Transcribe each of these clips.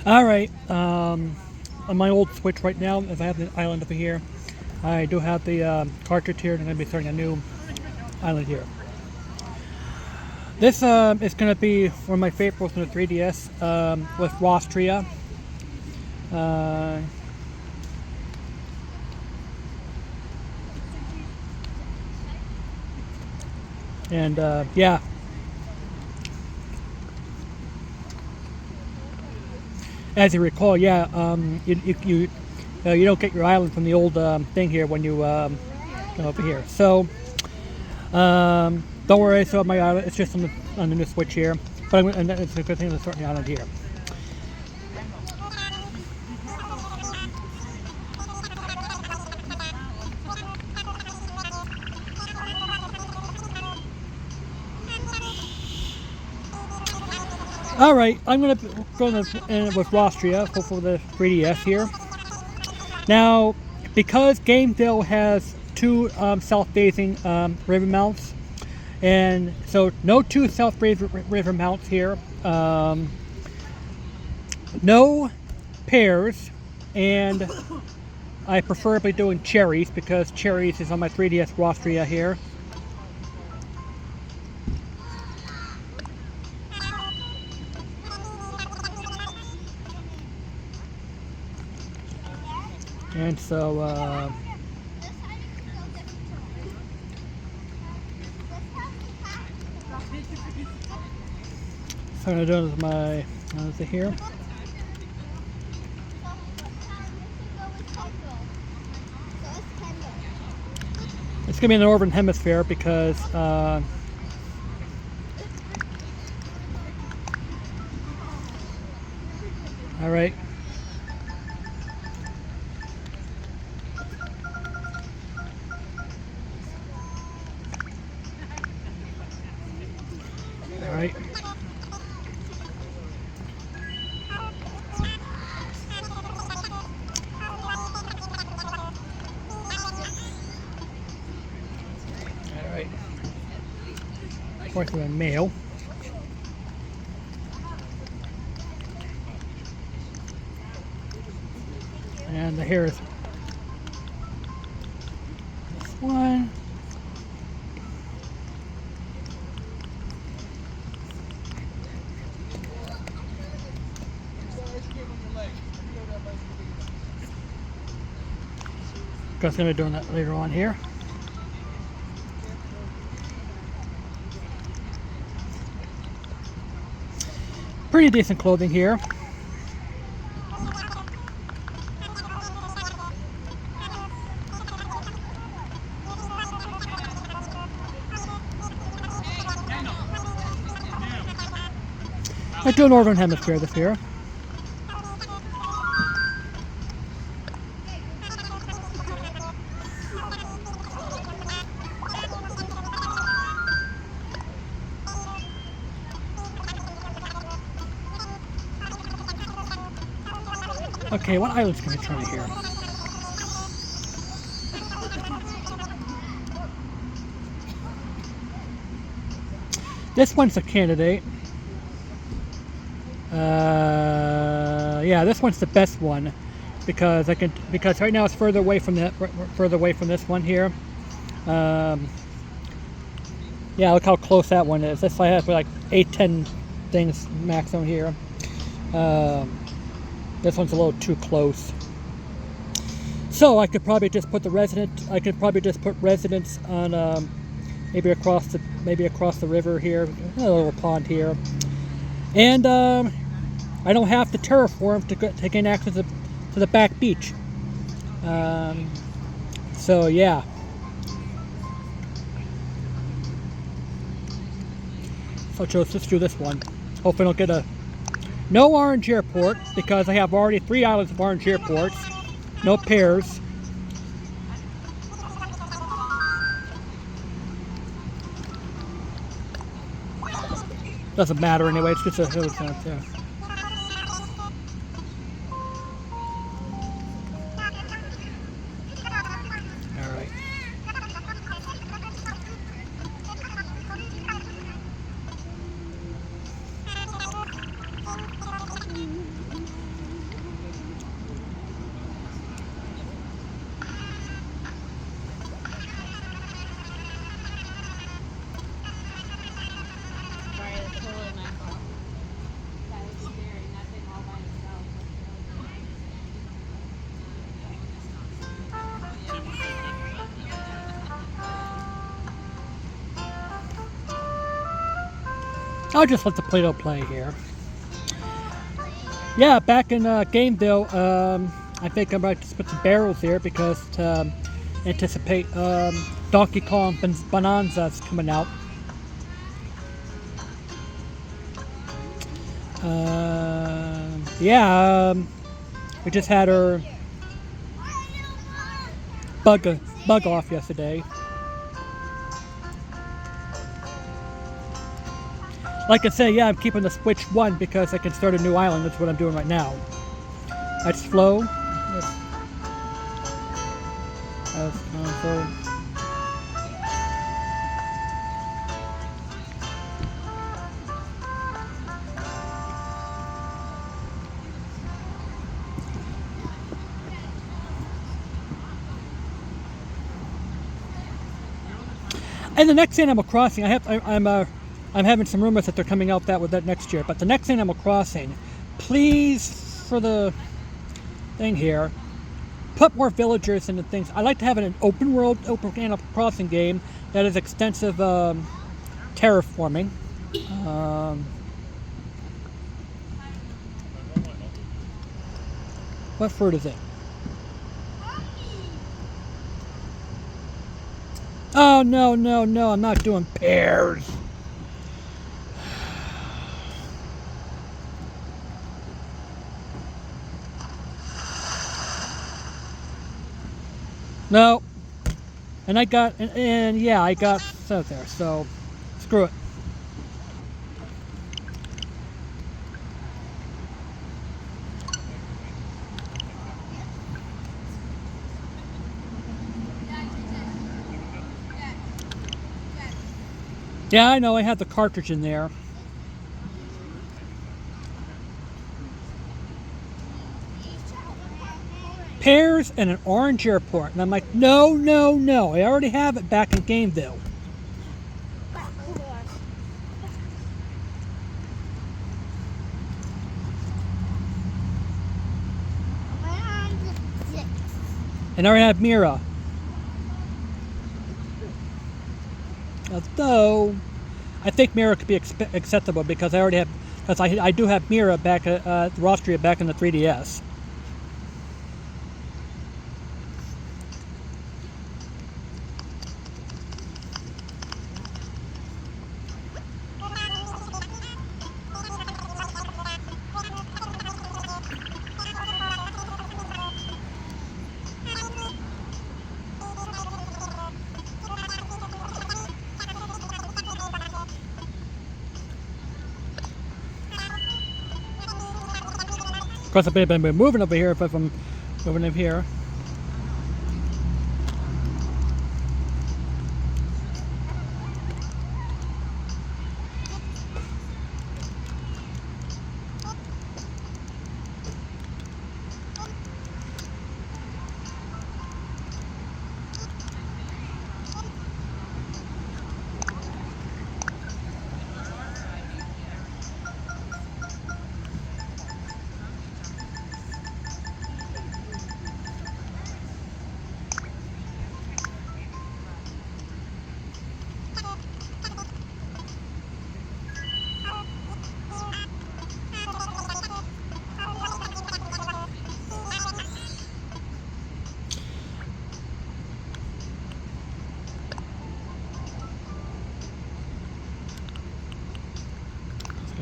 Alright, on my old Switch right now, as I have the island over here, I do have the cartridge here, and I'm going to be starting a new island here. This is going to be one of my favorites from the 3DS with Rostria. Uh, and yeah, as you recall, yeah, you don't get your island from the old thing here when you come over here. So don't worry, so my island it's just on the new Switch here, but and it's a good thing to start the island here. All right, I'm gonna go in with Rostria for the 3DS here. Now, because Gamedale has two south-facing river mounts, and so no two south-facing river mounts here. No pears, and I preferably doing cherries because cherries is on my 3DS Rostria here. And so I'm going to do with my here. It's going to be in the Northern Hemisphere because all right. All right. Working with mail. And here's this one. Guess I'm going to be doing that later on here. Pretty decent clothing here. Let's do Northern Hemisphere this year. Okay, what islands can we try here? This one's a candidate. Yeah, this one's the best one because because right now it's further away from this one here. Yeah, look how close that one is. This I have like 8-10 things maximum here. This one's a little too close. So I could probably just put residents on maybe across the river here, a little pond here, and I don't have to terraform to gain access to the back beach. So yeah. So let's do this one. Hopefully I don't get no orange airport because I have already 3 islands of orange airports. No pairs. Doesn't matter anyway. It's just a hill sound. Yeah. All right. I'll just let the Play-Doh play here. Yeah, back in Gameville, I think I might just put some barrels here because to anticipate Donkey Kong Bonanza's coming out. Yeah, we just had her bug off yesterday. Like I say, yeah, I'm keeping the Switch 1 because I can start a new island. That's what I'm doing right now. That's slow. That's console. And the next Animal Crossing, I'm having some rumors that they're coming out with that next year. But the next Animal Crossing, please, for the thing here, put more villagers into things. I like to have an open world, open Animal Crossing game that is extensive terraforming. What fruit is it? Oh, no, no, no, I'm not doing pears. No. And I got, and yeah, I got stuff there, so screw it. Yeah, I know, I had the cartridge in there. Pears and an orange airport. And I'm like, no, no, no. I already have it back in Gameville. And I already have Mira. Although, I think Mira could be acceptable because I already have, because I do have Mira back at Rostria back in the 3DS. Of course, I've been moving over here if I'm moving over here.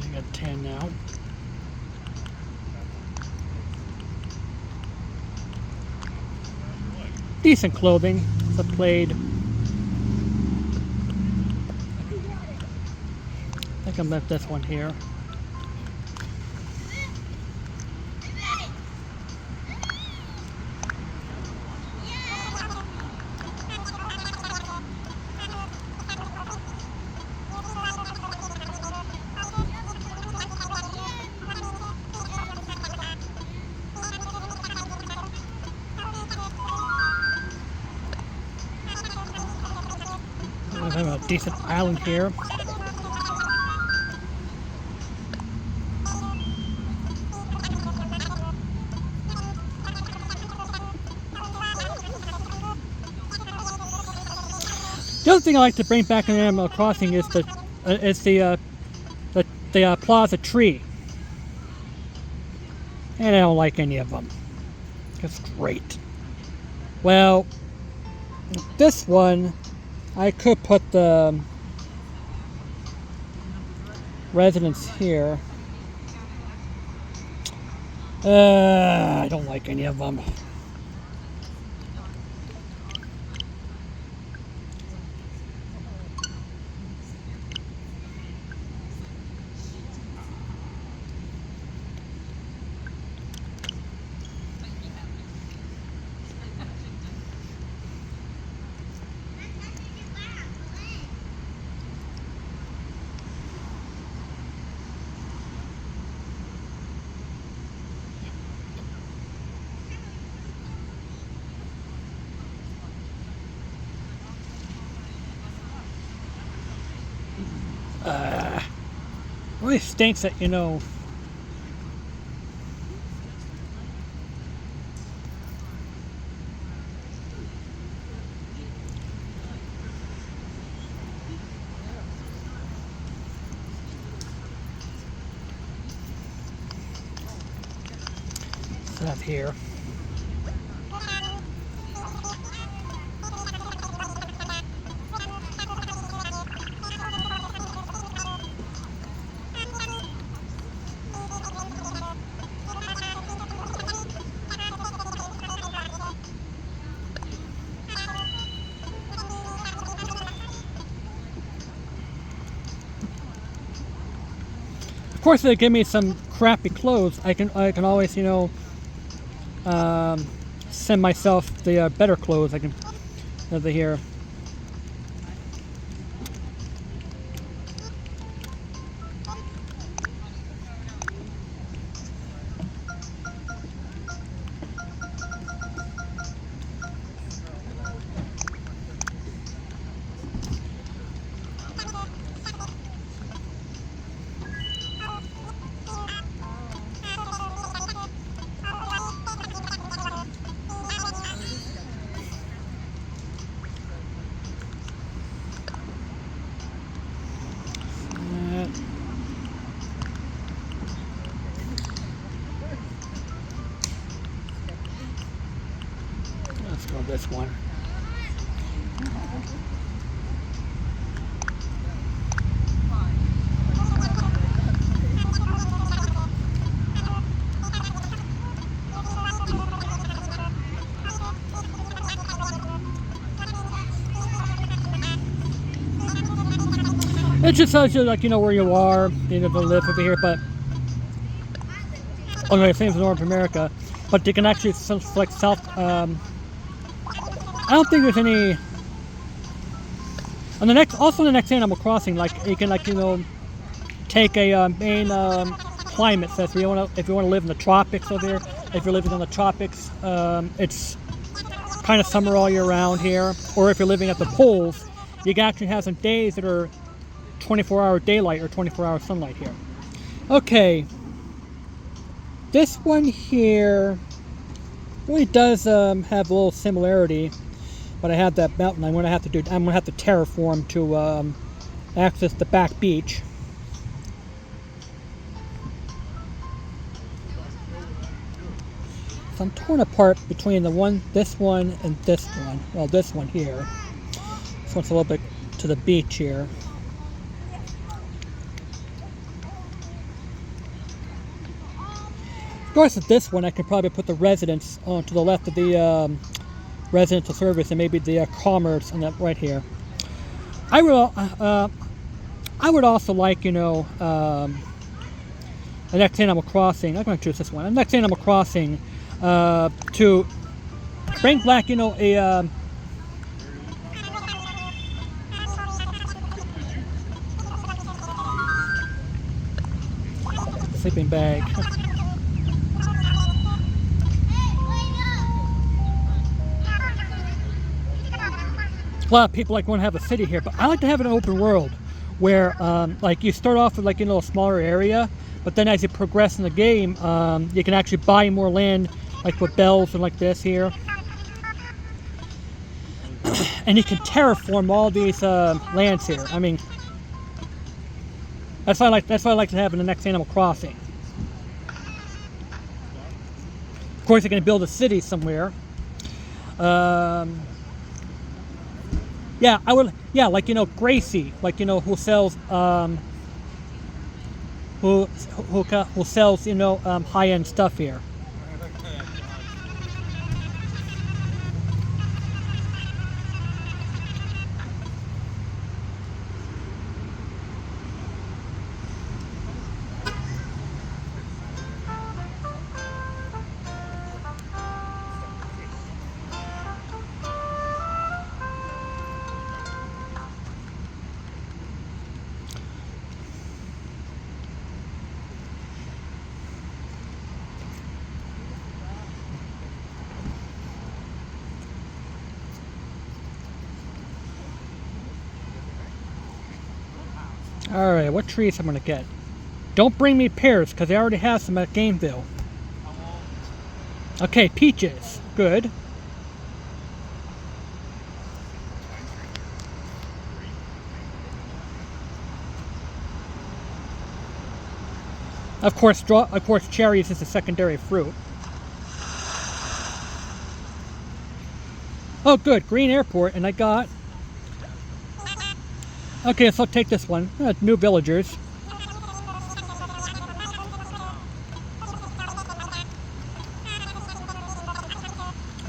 I got 10 now. Decent clothing. The plaid. I think I left this one here. I have a decent island here. The other thing I like to bring back in Animal Crossing is the the plaza tree. And I don't like any of them. It's great. Well, this one, I could put the residence here. I don't like any of them. It really stinks that, you know, stuff here. Of course, if they give me some crappy clothes, I can always, you know, send myself the better clothes. I can over here. Let's go this one. It just tells you, like, you know, where you are, you know, to live over here, but okay, same as North America, but you can actually select South. I don't think there's any on the next. Also, the next Animal Crossing, like you can, like, you know, take a main climate. So if you want to live in the tropics over here, if you're living in the tropics, it's kind of summer all year round here. Or if you're living at the poles, you can actually have some days that are 24-hour daylight or 24-hour sunlight here. Okay, this one here really does have a little similarity, but I have that mountain. I'm gonna have to terraform to access the back beach. So I'm torn apart between this one, and this one. Well, this one here. This one's a little bit to the beach here. Of course, with this one, I could probably put the residence to the left of the residential service, and maybe the commerce on that right here. I would also like, you know, the next Animal Crossing. I'm going to choose this one. The next Animal Crossing to bring back, you know, a sleeping bag. A lot of people like want to have a city here, but I like to have an open world where like you start off with, like, you know, a smaller area, but then as you progress in the game, you can actually buy more land, like with bells and like this here, and you can terraform all these lands here. I mean, That's what I like to have in the next Animal Crossing. Of course, you're going to build a city somewhere. Yeah, I would. Yeah, like Gracie, like who sells who sells high-end stuff here. Alright, what trees I'm gonna get? Don't bring me pears, because I already have some at Gameville. Okay, peaches. Good. Of course, cherries is a secondary fruit. Oh, good. Green airport, and I got... Okay, so I'll take this one. New villagers.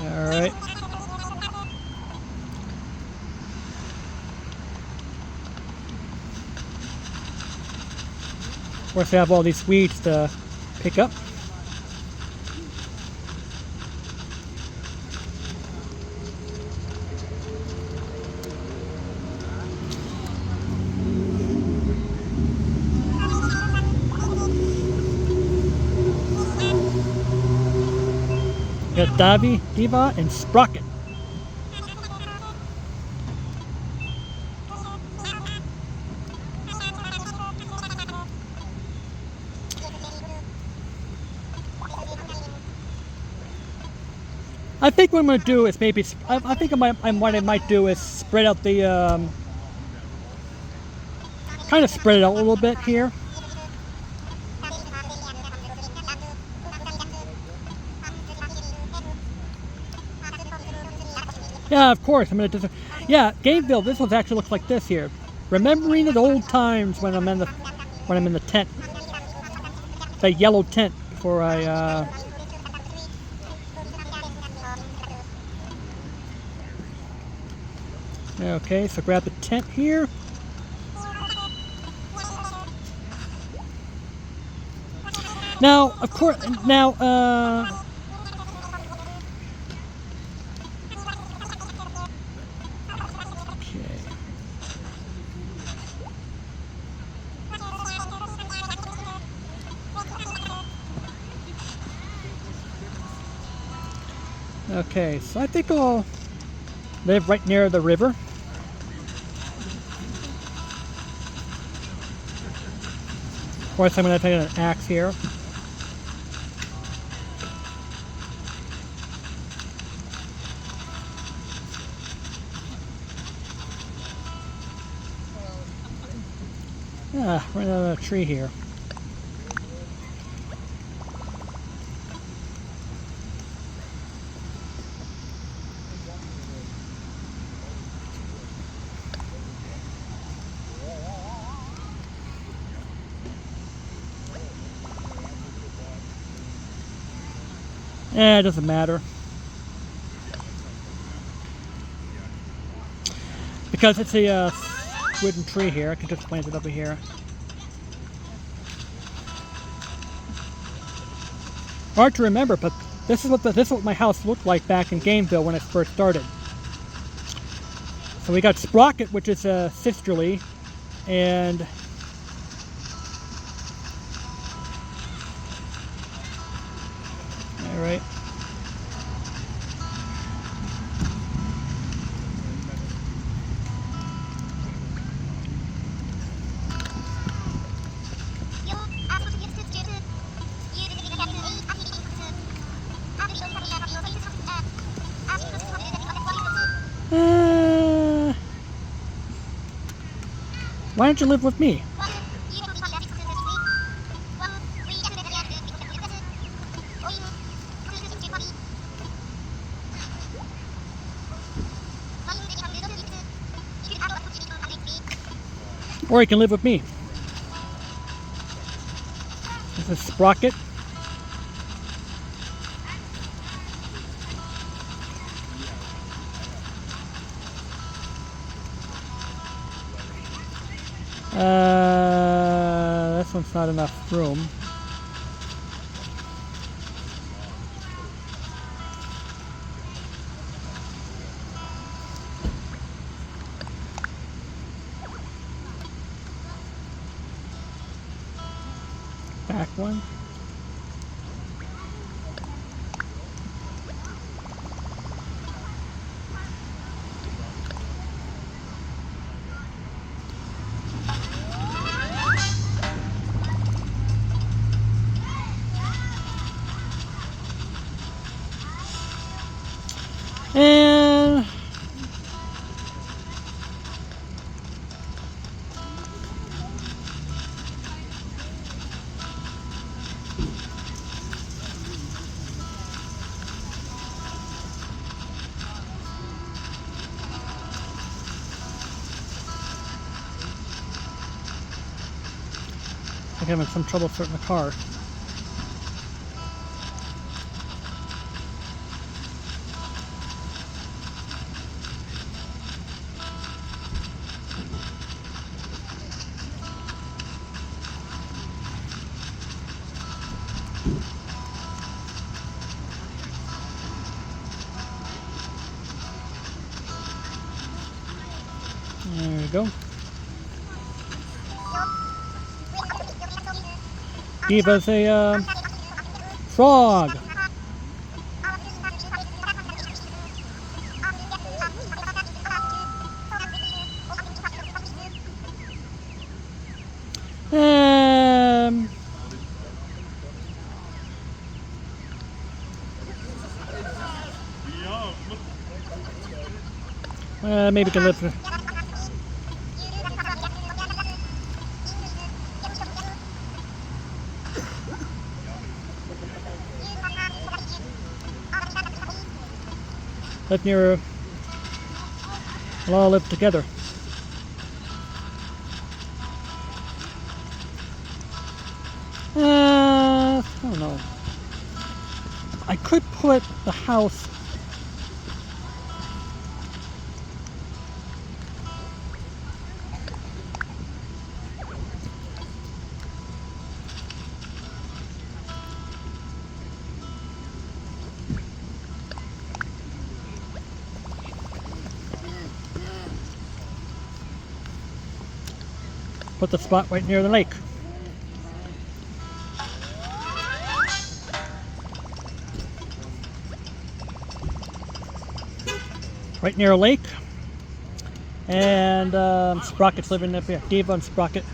Alright. Of course, I have all these weeds to pick up. Got Davi, Diva, and Sprocket. I think what I'm going to do is maybe, I think what I might do is spread out the, kind of spread it out a little bit here. Yeah, of course, I'm going to do, yeah, Gameville, this one actually looks like this here. Remembering the old times when I'm in the tent. The yellow tent before I, Okay, so grab the tent here. Now, of course, Okay, so I think I'll live right near the river. Of course, I'm going to take an axe here. Ah, right out of a tree here. It doesn't matter. Because it's a wooden tree here, I can just plant it over here. Hard to remember, but this is what my house looked like back in Gameville when it first started. So we got Sprocket, which is a sisterly, and Alright. Why don't you live with me? Or you can live with me. This is Sprocket. This one's not enough room. Back one. And I'm having some trouble starting the car. There we go. Diva's a frog. Maybe we can live. Let near we'll all live together. I don't know. I could put the house put the spot right near the lake. Right near a lake. And Sprocket's living up here. Diva and Sprocket.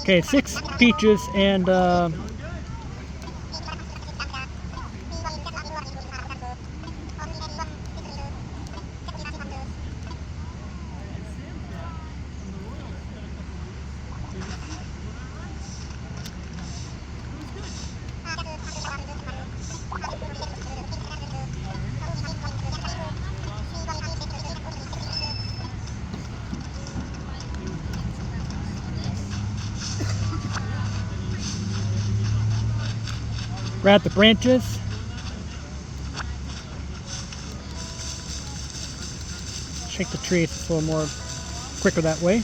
Okay, 6 peaches and grab the branches. Shake the tree, it's a little more quicker that way.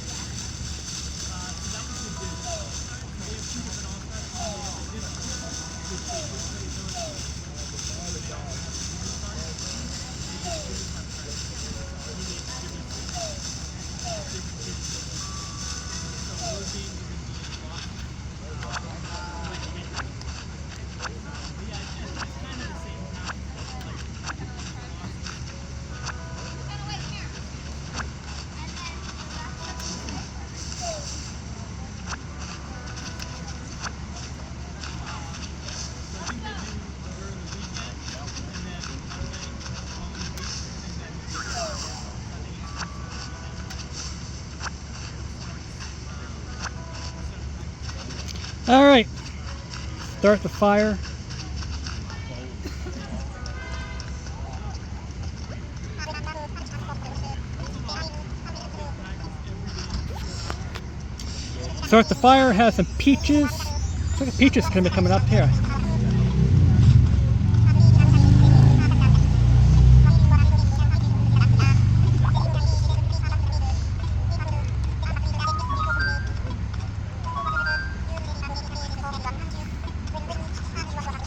start the fire. Start the fire, have some peaches. Looks like a peach is going to be coming up here.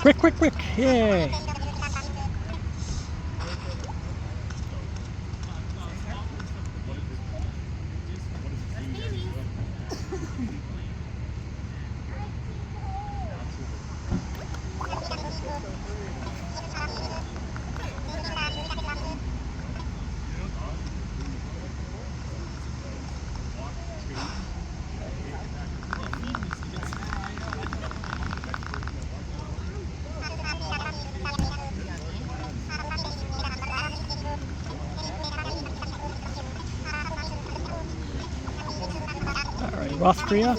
Quick, quick, quick! Yay! Alright, Austria.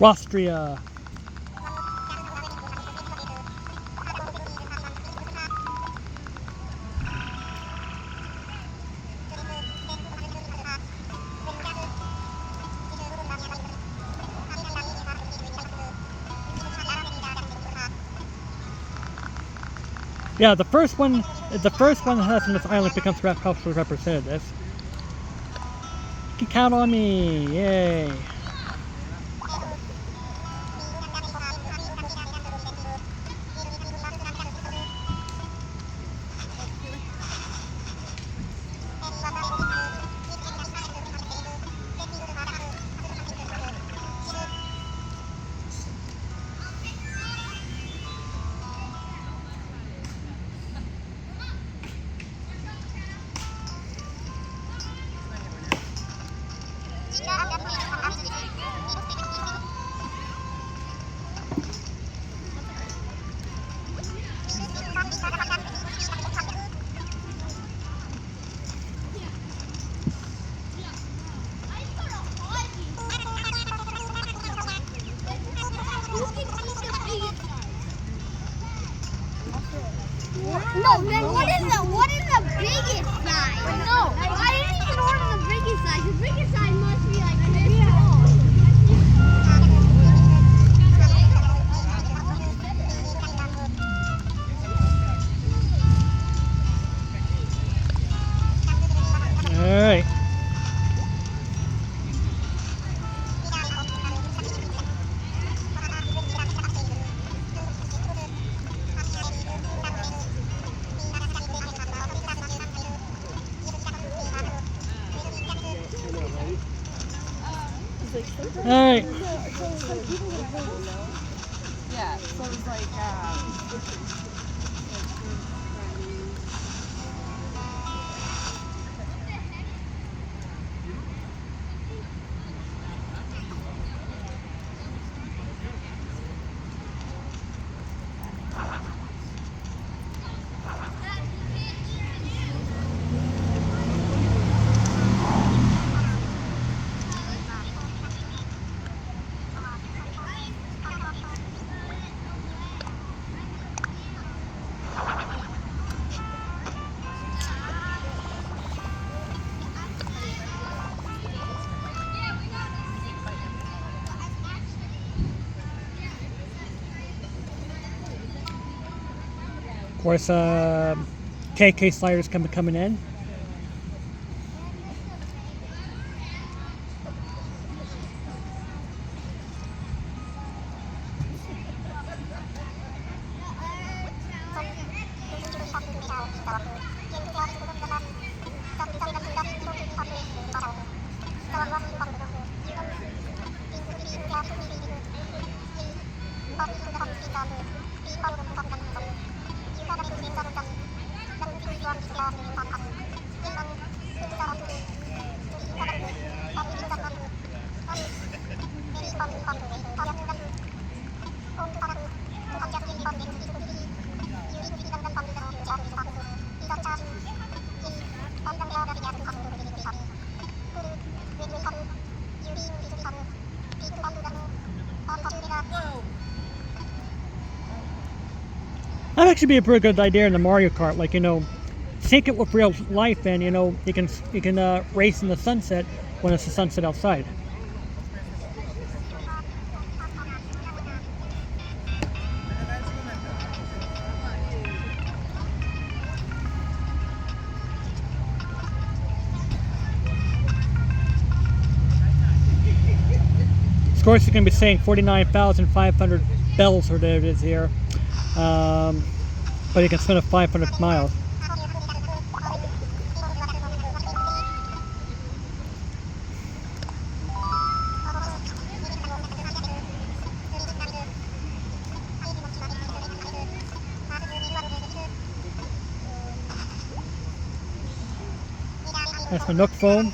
Austria. Yeah, the first one has in this island becomes culturally representative. You can count on me, yay! No, then what is the biggest size? No, I didn't even order the biggest size. The biggest size must be like this tall. All right. Alright. Yeah, so it's like, course, KK sliders coming in. That'd actually be a pretty good idea in the Mario Kart, like, you know, sync it with real life, and you know, you can race in the sunset when it's the sunset outside. Of course, you're going to be saying 49,500 bells, or whatever it is here, but you can spin it 500 miles. That's the Nook phone.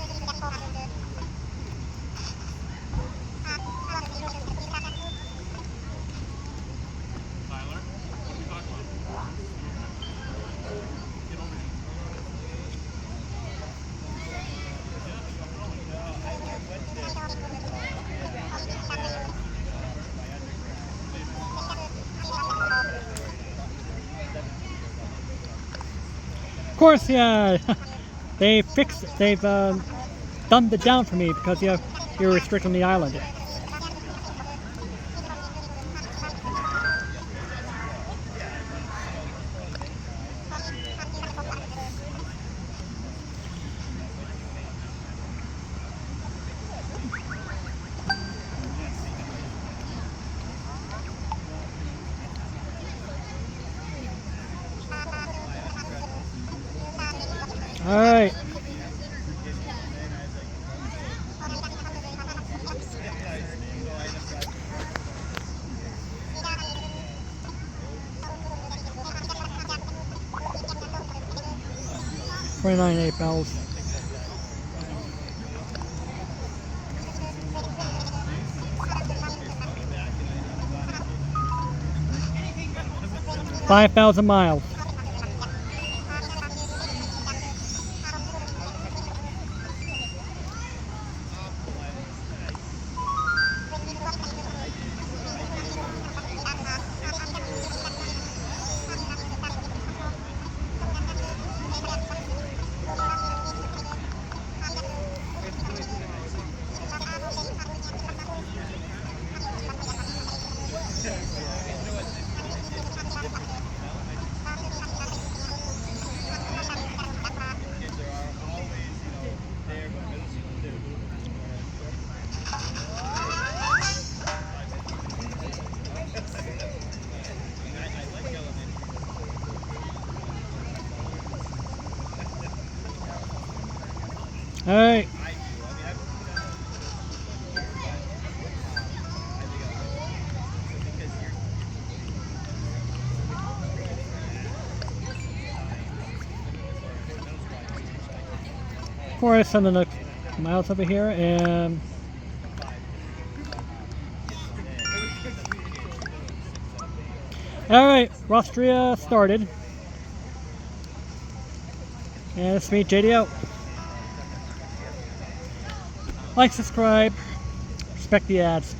Of course, yeah, they've dumbed it down for me because you're restricting the island. All right. $29.8 bells. $5,000 miles. All right. Of course, sending the miles over here, and all right, Rostria started, and it's me, JD out. Like, subscribe, respect the ads.